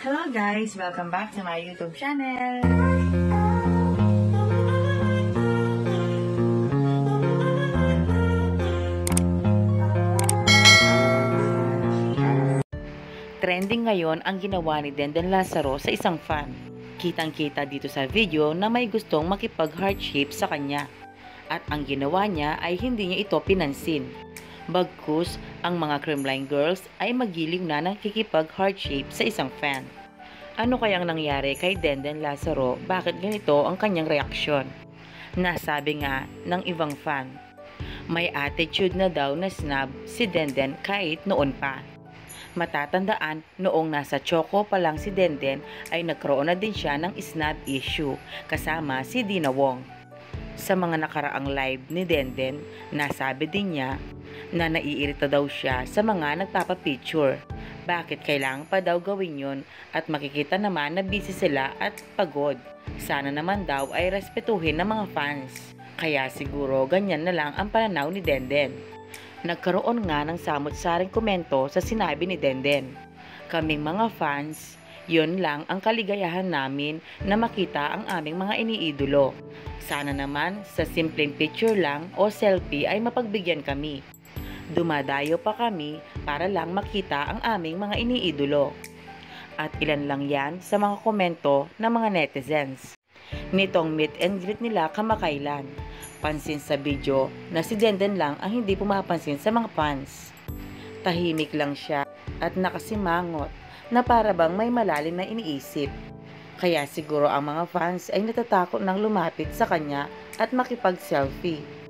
Hello guys! Welcome back to my YouTube channel! Trending ngayon ang ginawa ni Denden Lazaro sa isang fan. Kitang-kita dito sa video na may gustong makipag-heart-shape sa kanya. At ang ginawa niya ay hindi niya ito pinansin. Bagkus, ang mga Creamline girls ay magiling na nakikipag-heart-shape sa isang fan. Ano kayang nangyari kay Denden Lazaro? Bakit ganito ang kanyang reaksyon? Nasabi nga ng ibang fan, may attitude na daw na snob si Denden kahit noon pa. Matatandaan, noong nasa Choco pa lang si Denden ay nagkaroon na din siya ng snob issue kasama si Dina Wong. Sa mga nakaraang live ni Denden, nasabi din niya na naiirita daw siya sa mga nagpapapicture. Bakit kailangan pa daw gawin yun at makikita naman na busy sila at pagod. Sana naman daw ay respetuhin ng mga fans. Kaya siguro ganyan na lang ang pananaw ni Denden. Nagkaroon nga ng samot-saring komento sa sinabi ni Denden. Kaming mga fans, yun lang ang kaligayahan namin na makita ang aming mga iniidolo. Sana naman sa simpleng picture lang o selfie ay mapagbigyan kami. Dumadayo pa kami para lang makita ang aming mga iniidolo. At ilan lang yan sa mga komento ng mga netizens. Nitong meet and greet nila kamakailan. Pansin sa video na si Denden lang ang hindi pumapansin sa mga fans. Tahimik lang siya at nakasimangot na para bang may malalim na iniisip. Kaya siguro ang mga fans ay natatakot nang lumapit sa kanya at makipag-selfie.